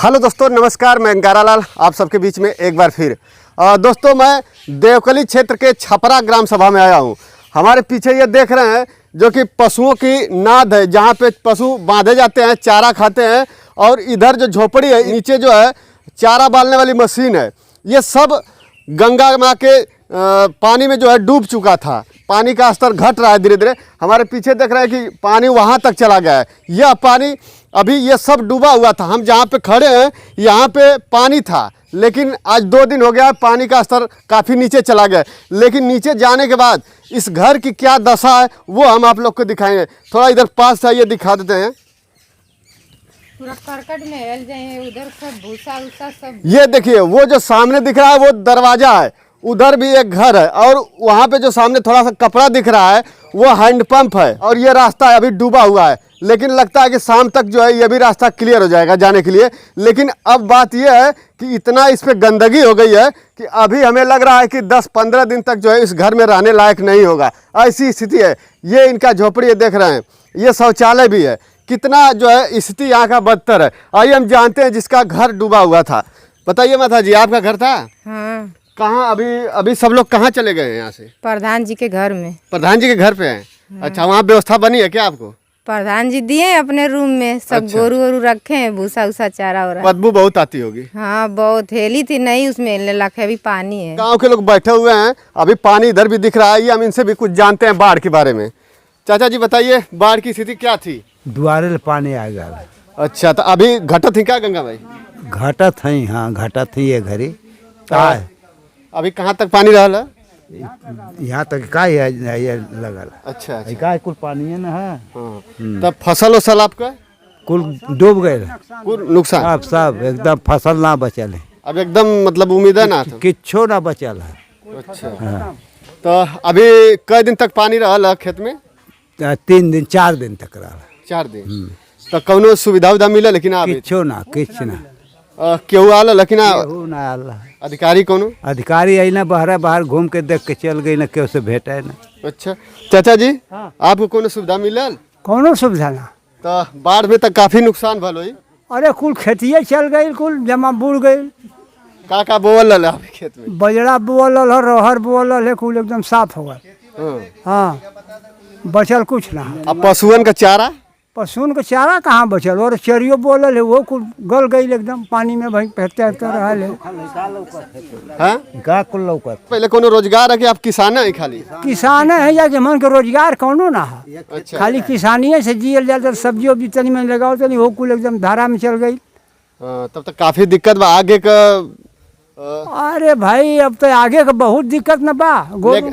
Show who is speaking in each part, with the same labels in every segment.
Speaker 1: Hello दोस्तों, नमस्कार। मैं गारालाल आप सबके बीच में एक बार फिर। दोस्तों, मैं देवकली क्षेत्र के छपरा ग्राम सभा में आया हूं। हमारे पीछे ये देख रहे हैं जो कि पशुओं की नाद है, जहां पे पशु बांधे जाते हैं, चारा खाते हैं। और इधर जो झोपड़ी है, नीचे जो है चारा बालने वाली मशीन है। ये सब गंगा माँ के पानी में जो है डूब चुका था। पानी का स्तर घट रहा है धीरे धीरे। हमारे पीछे देख रहे हैं कि पानी वहाँ तक चला गया है। यह पानी अभी ये सब डूबा हुआ था। हम जहाँ पे खड़े हैं यहाँ पे पानी था, लेकिन आज 2 दिन हो गया पानी का स्तर काफ़ी नीचे चला गया। लेकिन नीचे जाने के बाद इस घर की क्या दशा है वो हम आप लोग को दिखाएंगे। थोड़ा इधर पास आइए, दिखा देते हैं।
Speaker 2: पूरा करकट में हिल जाए, उधर सब भूसा उसा सब।
Speaker 1: ये देखिए, वो जो सामने दिख रहा है वो दरवाजा है। उधर भी एक घर है और वहाँ पे जो सामने थोड़ा सा कपड़ा दिख रहा है वो हैंडपंप है। और ये रास्ता अभी डूबा हुआ है, लेकिन लगता है कि शाम तक जो है ये भी रास्ता क्लियर हो जाएगा जाने के लिए। लेकिन अब बात यह है कि इतना इस पे गंदगी हो गई है कि अभी हमें लग रहा है कि 10-15 दिन तक जो है इस घर में रहने लायक नहीं होगा। ऐसी स्थिति है। ये इनका झोपड़ी देख रहे हैं, ये शौचालय भी है। कितना जो है स्थिति यहाँ का बदतर है। आइए हम जानते हैं जिसका घर डूबा हुआ था। बताइए माता जी, आपका घर था?
Speaker 2: हाँ।
Speaker 1: कहाँ? अभी सब लोग कहाँ चले गए हैं यहाँ से?
Speaker 2: प्रधान जी के घर में।
Speaker 1: प्रधान जी के घर पे हैं? अच्छा, वहाँ व्यवस्था बनी है क्या आपको?
Speaker 2: प्रधान जी दिए अपने रूम में सब।
Speaker 1: अच्छा।
Speaker 2: गोरू वोरू रखे हैं, भूसा उसा चारा हो रहा है।
Speaker 1: बदबू बहुत आती होगी।
Speaker 2: हाँ, बहुत हेली थी नहीं, उसमें लखे अभी पानी है।
Speaker 1: गांव के लोग बैठे हुए हैं, अभी पानी इधर भी दिख रहा है। ये हम इनसे भी कुछ जानते हैं बाढ़ के बारे में। चाचा जी बताइए, बाढ़ की स्थिति क्या थी?
Speaker 3: द्वारे ले पानी आ गया।
Speaker 1: अच्छा, तो अभी घटत ही क्या गंगा भाई?
Speaker 3: घटत है, हाँ घटत है ये घड़ी। का है?
Speaker 1: अभी कहाँ तक पानी रहा?
Speaker 3: यहाँ तक का है ये लगल।
Speaker 1: अच्छा, अच्छा।
Speaker 3: का कुल पानी है ना।
Speaker 1: हाँ। तब फसल वसल आपका
Speaker 3: कुल डूब गए,
Speaker 1: कुल नुकसान?
Speaker 3: सब एकदम फसल ना बचल है।
Speaker 1: अब एकदम मतलब उम्मीद है ना था?
Speaker 3: किच्छो ना बचल है।
Speaker 1: अच्छा। तो अभी कई दिन तक पानी रहा खेत में?
Speaker 3: 3 दिन 4 दिन तक रहा।
Speaker 1: 4 दिन। तो कौनो सुविधा उविधा मिला? लेकिन आप
Speaker 3: किच्छो ना, किछ ना।
Speaker 1: केहू आला? लेकिन
Speaker 3: ना आला।
Speaker 1: अधिकारी कौनो?
Speaker 3: अधिकारी आई ना, बाहर घूम के देख के चल गई ना, केहू से भेटे ना।
Speaker 1: अच्छा चाचा जी, आपको कोनो सुविधा मिलल?
Speaker 4: कौनो सुविधा ना।
Speaker 1: तो बाढ़ में तो काफी नुकसान भल हुई।
Speaker 4: अरे कुल खेतिए चल गई, कुल जमा बुड़ गई।
Speaker 1: का बोल रहा आपके खेत में?
Speaker 4: बजरा बोल है, रहर बोल है, कुल एकदम साफ हो गए। हाँ, बचल कुछ ना।
Speaker 1: अब पशुअन का चारा?
Speaker 4: पशुओं का चारा कहाँ बचल? और चरियो बोल है वो कुल गल गई एकदम पानी में। भाई पहते रहा है।
Speaker 1: हाँ?
Speaker 3: का कुल लौकत?
Speaker 1: पहले कोनो रोजगार है कि आप किसान है? खाली
Speaker 4: किसान है या कि मन के रोजगार कौनो ना है।
Speaker 1: अच्छा।
Speaker 4: खाली किसानिए से जियल जाता। सब्जी वब्जी तनी में लगाओ तनी, वो कुल एकदम धारा में चल गई।
Speaker 1: तब तक काफी दिक्कत बा आगे का।
Speaker 4: अरे भाई, अब तो आगे का बहुत दिक्कत न बा।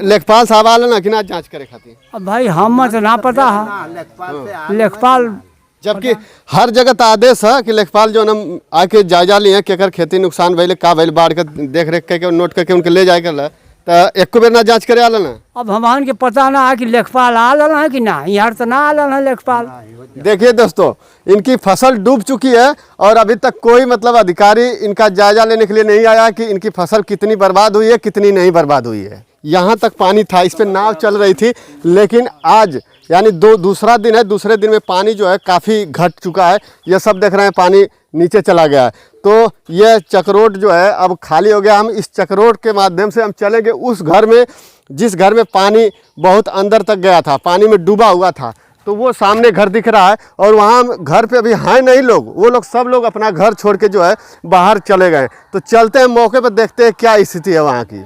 Speaker 1: लेखपाल साहब आला ना कि ना जांच करे खातिर?
Speaker 4: अब भाई हम तो ना पता है। लेखपाल,
Speaker 1: जबकि हर जगह तो आदेश है कि लेखपाल जो हम आके जायजा लिए केकर खेती नुकसान भइले, का भइल, बाढ़ के देख रेख करके नोट करके उनके ले जाए कर। तो एक बेर ना जांच करे आला ना?
Speaker 4: अब हमान के पता ना है कि लेखपाल आल है कि ना। यहाँ तो ना आल है लेखपाल।
Speaker 1: देखिए दोस्तों, इनकी फसल डूब चुकी है और अभी तक कोई मतलब अधिकारी इनका जायजा लेने के लिए नहीं आया कि इनकी फसल कितनी बर्बाद हुई है, कितनी नहीं बर्बाद हुई है। यहाँ तक पानी था, इस पे नाव चल रही थी। लेकिन आज यानी दूसरा दिन है, दूसरे दिन में पानी जो है काफ़ी घट चुका है। ये सब देख रहे हैं पानी नीचे चला गया है। तो ये चक्रोट जो है अब खाली हो गया। हम इस चक्रोट के माध्यम से हम चलेंगे उस घर में जिस घर में पानी बहुत अंदर तक गया था, पानी में डूबा हुआ था। तो वो सामने घर दिख रहा है और वहाँ घर पे अभी हैं नहीं लोग। वो लोग सब लोग अपना घर छोड़ के जो है बाहर चले गए। तो चलते हैं मौके पर, देखते हैं क्या स्थिति है वहाँ की।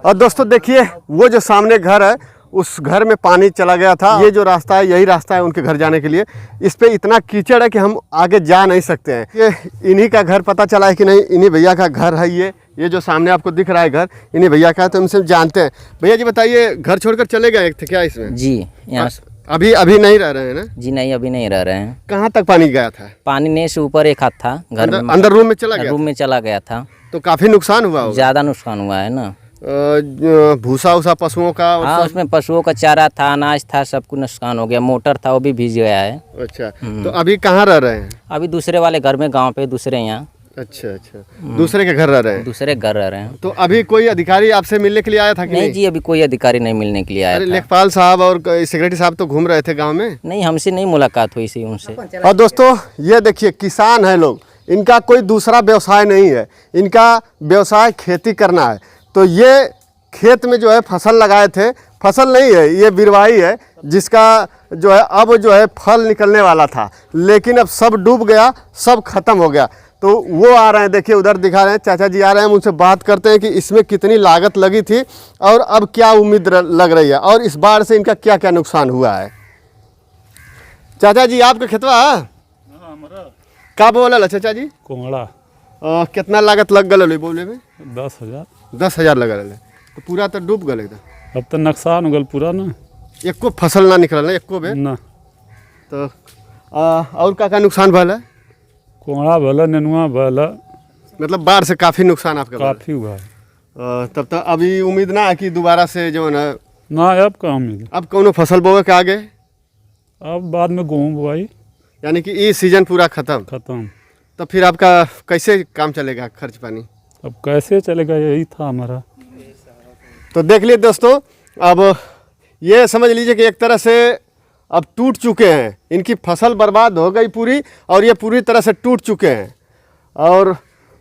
Speaker 1: और दोस्तों देखिए, वो जो सामने घर है उस घर में पानी चला गया था। ये जो रास्ता है यही रास्ता है उनके घर जाने के लिए। इस पे इतना कीचड़ है कि हम आगे जा नहीं सकते हैं। ये इन्हीं का घर पता चला है कि नहीं, इन्हीं भैया का घर है। ये जो सामने आपको दिख रहा है घर इन्हीं भैया का है। तो इनसे जानते हैं। भैया जी बताइए, घर छोड़कर चले गए थे क्या इसमें?
Speaker 5: जी, यहाँ
Speaker 1: अभी नहीं रह रहे हैं ना?
Speaker 5: जी नहीं, अभी नहीं रह रहे हैं।
Speaker 1: कहाँ तक पानी गया था?
Speaker 5: पानी ने से ऊपर एक हाथ था, घर
Speaker 1: अंदर रूम में चला गया?
Speaker 5: रूम में चला गया था।
Speaker 1: तो काफी नुकसान हुआ होगा?
Speaker 5: ज्यादा नुकसान हुआ है ना।
Speaker 1: भूसा उसा पशुओं का?
Speaker 5: हाँ, उसमें पशुओं का चारा था, अनाज था, सब कुछ नुकसान हो गया। मोटर था वो भी भीग गया है।
Speaker 1: अच्छा, तो अभी कहाँ रह रहे हैं?
Speaker 5: अभी दूसरे वाले घर में, गांव पे दूसरे यहाँ।
Speaker 1: अच्छा अच्छा, दूसरे के घर रह रहे हैं।
Speaker 5: दूसरे घर रह रहे हैं।
Speaker 1: तो अभी कोई अधिकारी आपसे मिलने के लिए आया था कि
Speaker 5: नहीं जी, अभी कोई अधिकारी नहीं मिलने के लिए आया
Speaker 1: अरे
Speaker 5: था।
Speaker 1: लेखपाल साहब और सेक्रेटरी साहब तो घूम रहे थे गांव में।
Speaker 5: नहीं, हमसे नहीं मुलाकात हुई सी उनसे।
Speaker 1: और दोस्तों ये देखिए, किसान है लोग, इनका कोई दूसरा व्यवसाय नहीं है, इनका व्यवसाय खेती करना है। तो ये खेत में जो है फसल लगाए थे, फसल नहीं है ये बिरवाई है, जिसका जो है अब जो है फल निकलने वाला था, लेकिन अब सब डूब गया, सब खत्म हो गया। तो वो आ रहे हैं, देखिए उधर दिखा रहे हैं, चाचा जी आ रहे हैं, हम उनसे बात करते हैं कि इसमें कितनी लागत लगी थी और अब क्या उम्मीद लग रही है और इस बाढ़ से इनका क्या क्या नुकसान हुआ है। चाचा जी आपका खेतवा का बोला चाचा जी?
Speaker 6: कोंगड़ा
Speaker 1: कितना लागत लग गल बोले में?
Speaker 6: 10,000।
Speaker 1: 10,000 लग रहा, तो पूरा तो डूब गल एकदम।
Speaker 6: अब तो नुकसान हो गल पूरा ना।
Speaker 1: एको फसल ना निकल एको बे
Speaker 6: ना
Speaker 1: तो और का नुकसान भल है?
Speaker 6: कोंगड़ा भला, नेनुआ भला,
Speaker 1: मतलब बाढ़ से काफ़ी नुकसान आपका भल है।
Speaker 6: काफ़ी हुआ है।
Speaker 1: तब तो अभी उम्मीद ना है कि दोबारा से जो है ना
Speaker 6: ना अब कहाँ मिले।
Speaker 1: अब कौनो फसल बोवे के आगे,
Speaker 6: अब बाद में गेहूँ बुआई
Speaker 1: यानी कि ये सीजन पूरा खत्म। तो फिर आपका कैसे काम चलेगा, खर्च पानी?
Speaker 6: अब कैसे चलेगा, यही था हमारा।
Speaker 1: तो देख लिए दोस्तों, अब ये समझ लीजिए कि एक तरह से अब टूट चुके हैं, इनकी फसल बर्बाद हो गई पूरी और ये पूरी तरह से टूट चुके हैं। और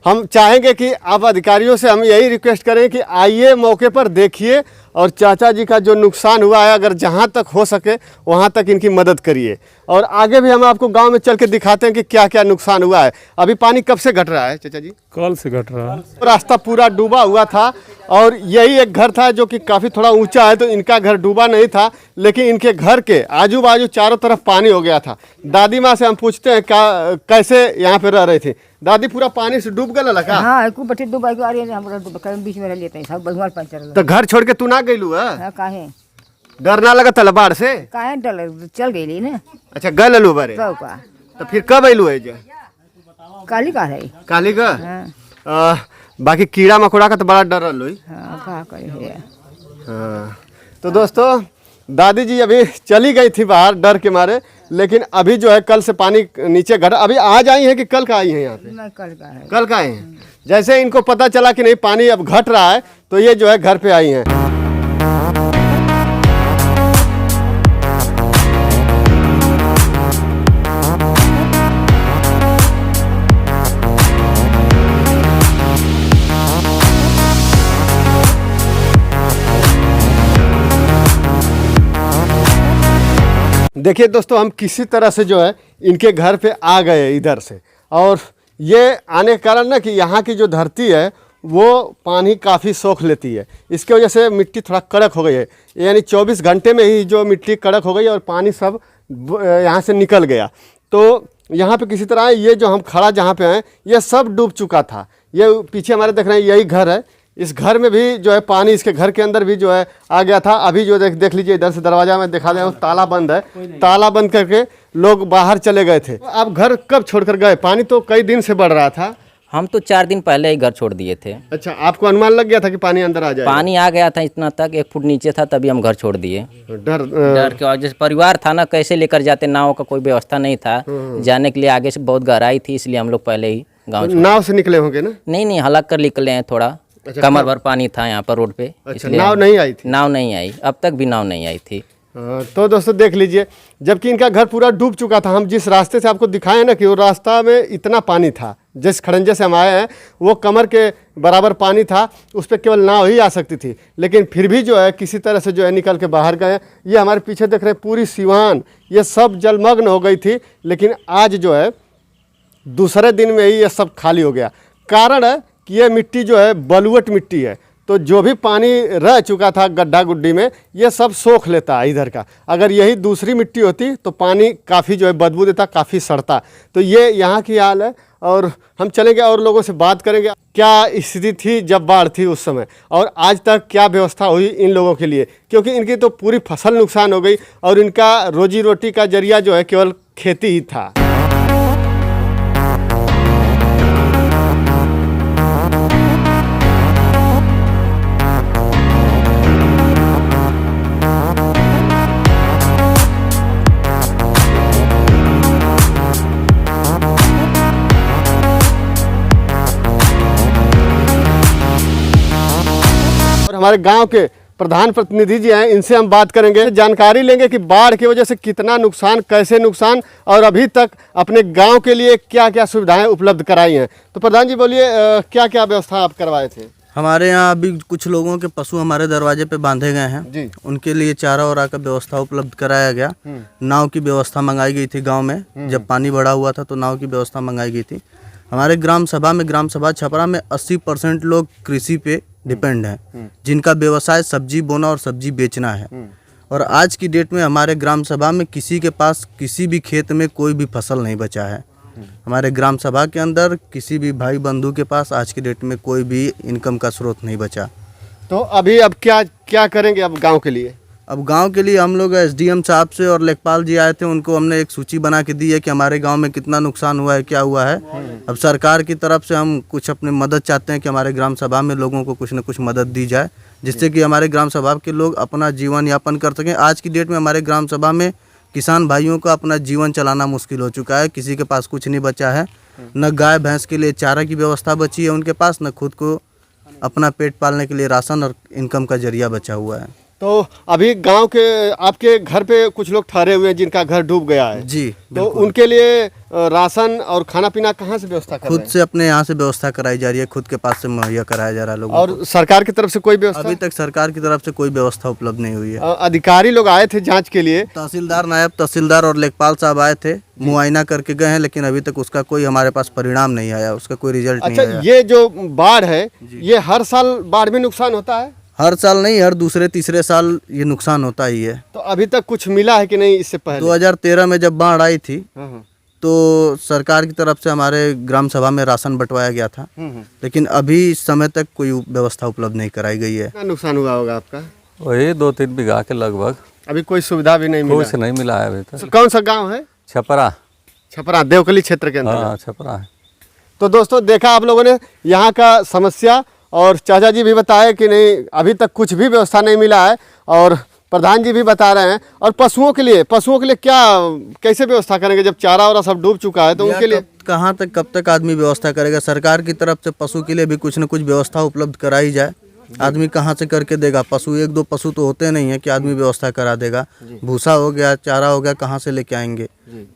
Speaker 1: हम चाहेंगे कि आप अधिकारियों से हम यही रिक्वेस्ट करें कि आइए मौके पर देखिए और चाचा जी का जो नुकसान हुआ है, अगर जहाँ तक हो सके वहाँ तक इनकी मदद करिए। और आगे भी हम आपको गांव में चल के दिखाते हैं कि क्या क्या नुकसान हुआ है। अभी पानी कब से घट रहा है चाचा जी?
Speaker 6: कल से घट रहा है।
Speaker 1: रास्ता पूरा डूबा हुआ था और यही एक घर था जो कि काफ़ी थोड़ा ऊंचा है, तो इनका घर डूबा नहीं था, लेकिन इनके घर के आजू बाजू चारों तरफ पानी हो गया था। दादी माँ से हम पूछते हैं कैसे यहाँ पे रह रही थी। दादी पूरा पानी से डूब गया लगा?
Speaker 7: हाँ, एको बटे डूबा के आ रही है, हम डूब बीच में रह लेते हैं, सब बलुआर पंचर।
Speaker 1: तो घर छोड़ के तू ना गईलू है?
Speaker 7: हाँ, काहे
Speaker 1: डर ना लगा था बाढ़ से?
Speaker 7: काहे डर चल गई ना।
Speaker 1: अच्छा गल अलू बारे,
Speaker 7: सब का
Speaker 1: तो फिर कब अलू है?
Speaker 7: काली का है।
Speaker 1: काली का?
Speaker 7: हाँ
Speaker 1: बाकी कीड़ा मकोड़ा का तो बड़ा डर रहा।
Speaker 7: हाँ, कहा करे है।
Speaker 1: हाँ, तो दोस्तों दादी जी अभी चली गई थी बाहर डर के मारे, लेकिन अभी जो है कल से पानी नीचे घटा। अभी आज आई है कि कल का आई है यहाँ पे?
Speaker 7: मैं कल का है।
Speaker 1: कल का आई हैं। जैसे इनको पता चला कि नहीं पानी अब घट रहा है, तो ये जो है घर पे आई हैं। देखिए दोस्तों, हम किसी तरह से जो है इनके घर पे आ गए इधर से, और ये आने के कारण ना कि यहाँ की जो धरती है वो पानी काफ़ी सोख लेती है, इसके वजह से मिट्टी थोड़ा कड़क हो गई है। यानी 24 घंटे में ही जो मिट्टी कड़क हो गई और पानी सब यहाँ से निकल गया। तो यहाँ पे किसी तरह ये जो हम खड़ा जहाँ पे हैं ये सब डूब चुका था। ये पीछे हमारे देख रहे हैं यही घर है, इस घर में भी जो है पानी इसके घर के अंदर भी जो है आ गया था। अभी जो देख लीजिए इधर से दरवाजा में दिखा दे ताला बंद है, ताला बंद करके लोग बाहर चले गए थे। आप घर कब छोड़कर गए? पानी तो कई दिन से बढ़ रहा था।
Speaker 5: हम तो 4 दिन पहले ही घर छोड़ दिए थे।
Speaker 1: अच्छा, आपको अनुमान लग गया था कि पानी अंदर आ जाएगा?
Speaker 5: पानी आ गया था इतना तक, 1 फुट नीचे था, तभी हम घर छोड़ दिए। डर के वजह से परिवार था ना, कैसे लेकर जाते, नाव का कोई व्यवस्था नहीं था जाने के लिए, आगे से बहुत गहराई थी, इसलिए हम लोग पहले ही गाँव।
Speaker 1: नाव से निकले होंगे ना?
Speaker 5: नहीं, हलक कर निकले हैं थोड़ा।
Speaker 1: अच्छा,
Speaker 5: कमर भर पानी था यहाँ पर रोड पे।
Speaker 1: अच्छा, नाव नहीं आई थी?
Speaker 5: नाव नहीं आई, अब तक भी नाव नहीं आई थी।
Speaker 1: तो दोस्तों देख लीजिए, जबकि इनका घर पूरा डूब चुका था। हम जिस रास्ते से आपको दिखाए ना कि वो रास्ता में इतना पानी था, जिस खड़ंजे से हम आए हैं वो कमर के बराबर पानी था, उस पर केवल नाव ही आ सकती थी, लेकिन फिर भी जो है किसी तरह से जो है निकल के बाहर गए। ये हमारे पीछे देख रहे हैं पूरी सिवान, ये सब जलमग्न हो गई थी, लेकिन आज जो है दूसरे दिन में ही ये सब खाली हो गया। कारण है कि ये मिट्टी जो है बलुअट मिट्टी है, तो जो भी पानी रह चुका था गड्ढा गुड्डी में ये सब सोख लेता है इधर का। अगर यही दूसरी मिट्टी होती तो पानी काफ़ी जो है बदबू देता, काफ़ी सड़ता। तो ये यहाँ की हाल है, और हम चलेंगे और लोगों से बात करेंगे क्या स्थिति थी जब बाढ़ थी उस समय, और आज तक क्या व्यवस्था हुई इन लोगों के लिए, क्योंकि इनकी तो पूरी फसल नुकसान हो गई और इनका रोजी रोटी का जरिया जो है केवल खेती ही था। हमारे गांव के प्रधान प्रतिनिधि जी हैं, इनसे हम बात करेंगे, जानकारी लेंगे कि बाढ़ की वजह से कितना नुकसान, कैसे नुकसान और अभी तक अपने गांव के लिए क्या क्या सुविधाएं उपलब्ध कराई हैं। तो प्रधान जी बोलिए, क्या क्या व्यवस्था आप करवाए थे?
Speaker 8: हमारे यहाँ अभी कुछ लोगों के पशु हमारे दरवाजे पे बांधे गए हैं
Speaker 1: जी।
Speaker 8: उनके लिए चारा और का व्यवस्था उपलब्ध कराया गया। नाव की व्यवस्था मंगाई गई थी गांव में, जब पानी बढ़ा हुआ था तो नाव की व्यवस्था मंगाई गई थी। हमारे ग्राम सभा छपरा में 80% लोग कृषि पे डिपेंड हैं, जिनका व्यवसाय सब्जी बोना और सब्जी बेचना है। और आज की डेट में हमारे ग्राम सभा में किसी के पास किसी भी खेत में कोई भी फसल नहीं बचा है। हमारे ग्राम सभा के अंदर किसी भी भाई बंधु के पास आज की डेट में कोई भी इनकम का स्रोत नहीं बचा।
Speaker 1: तो अभी अब क्या क्या करेंगे अब गांव के लिए?
Speaker 8: अब गांव के लिए हम लोग एसडीएम साहब से और लेखपाल जी आए थे, उनको हमने एक सूची बना के दी है कि हमारे गांव में कितना नुकसान हुआ है, क्या हुआ है। अब सरकार की तरफ से हम कुछ अपनी मदद चाहते हैं कि हमारे ग्राम सभा में लोगों को कुछ न कुछ मदद दी जाए, जिससे कि हमारे ग्राम सभा के लोग अपना जीवन यापन कर सकें। आज की डेट में हमारे ग्राम सभा में किसान भाइयों का अपना जीवन चलाना मुश्किल हो चुका है। किसी के पास कुछ नहीं बचा है, न गाय भैंस के लिए चारा की व्यवस्था बची है उनके पास, न खुद को अपना पेट पालने के लिए राशन और इनकम का जरिया बचा हुआ है।
Speaker 1: तो अभी गांव के आपके घर पे कुछ लोग ठहरे हुए हैं जिनका घर डूब गया है
Speaker 8: जी,
Speaker 1: तो उनके लिए राशन और खाना पीना कहाँ से व्यवस्था कर
Speaker 8: खुद
Speaker 1: रहे हैं?
Speaker 8: से अपने यहाँ से व्यवस्था कराई जा रही है, खुद के पास से मुहैया कराया जा रहा है लोगों को।
Speaker 1: और सरकार की तरफ से कोई व्यवस्था?
Speaker 8: अभी तक सरकार की तरफ से कोई व्यवस्था उपलब्ध नहीं हुई है।
Speaker 1: अधिकारी लोग आए थे जांच के लिए,
Speaker 8: तहसीलदार, नायब तहसीलदार और लेखपाल साहब आए थे, मुआयना करके गए हैं, लेकिन अभी तक उसका कोई हमारे पास परिणाम नहीं आया, उसका कोई रिजल्ट नहीं
Speaker 1: अच्छा
Speaker 8: आया।
Speaker 1: ये जो बाढ़ है ये हर साल बाढ़ में नुकसान होता है?
Speaker 8: हर साल नहीं, हर दूसरे तीसरे साल ये नुकसान होता ही है।
Speaker 1: तो अभी तक कुछ मिला है कि नहीं इससे पहले?
Speaker 8: 2013 में जब बाढ़ आई थी
Speaker 1: हाँ।
Speaker 8: तो सरकार की तरफ से हमारे ग्राम सभा में राशन बंटवाया गया था, लेकिन अभी इस समय तक कोई व्यवस्था उपलब्ध नहीं कराई गई है।
Speaker 1: कितना नुकसान हुआ होगा आपका?
Speaker 9: वही 2-3 बीघा के लगभग।
Speaker 1: अभी कोई सुविधा भी नहीं मिला?
Speaker 9: कुछ नहीं मिला है अभी तक।
Speaker 1: कौन सा गांव है?
Speaker 9: छपरा।
Speaker 1: छपरा देवकली क्षेत्र के अंदर।
Speaker 9: हाँ, छपरा है।
Speaker 1: तो दोस्तों देखा आप लोगों ने यहाँ का समस्या, और चाचा जी भी बताए कि नहीं अभी तक कुछ भी व्यवस्था नहीं मिला है, और प्रधान जी भी बता रहे हैं। और पशुओं के लिए क्या कैसे व्यवस्था करेंगे जब चारा वारा सब डूब चुका है तो उनके लिए?
Speaker 8: कहाँ तक कब तक आदमी व्यवस्था करेगा? सरकार की तरफ से पशु के लिए भी कुछ न कुछ व्यवस्था उपलब्ध कराई जाए। आदमी कहाँ से करके देगा? पशु 1-2 पशु तो होते नहीं है कि आदमी व्यवस्था करा देगा। भूसा हो गया, चारा हो गया, कहाँ से लेके आएंगे?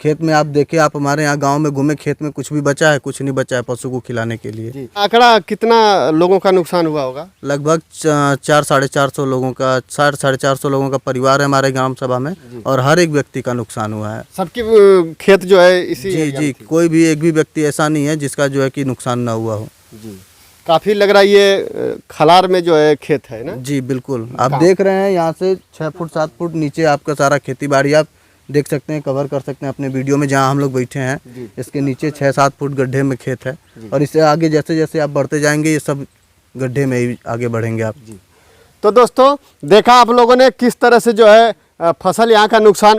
Speaker 8: खेत में आप देखे, आप हमारे यहाँ गांव में घूमे, खेत में कुछ भी बचा है? कुछ नहीं बचा है पशु को खिलाने के लिए।
Speaker 1: आंकड़ा कितना लोगों का नुकसान हुआ होगा?
Speaker 8: लगभग 400-450 लोगों का, 400-450 लोगों का परिवार है हमारे ग्राम सभा में, और हर एक व्यक्ति का नुकसान हुआ है।
Speaker 1: सबकी खेत जो है इसी?
Speaker 8: जी, कोई भी एक भी व्यक्ति ऐसा नहीं है जिसका जो है कि नुकसान ना हुआ हो।
Speaker 1: काफी लग रहा है ये खलार में जो है खेत है ना?
Speaker 8: जी बिल्कुल, आप देख रहे हैं यहाँ से 6 फुट 7 फुट नीचे आपका सारा खेती बाड़ी आप देख सकते हैं, कवर कर सकते हैं अपने वीडियो में। जहाँ हम लोग बैठे हैं इसके नीचे 6-7 फुट गड्ढे में खेत है, और इससे आगे जैसे जैसे आप बढ़ते जाएंगे ये सब गड्ढे में ही आगे बढ़ेंगे आप।
Speaker 1: तो दोस्तों देखा आप लोगों ने किस तरह से जो है फसल यहाँ का नुकसान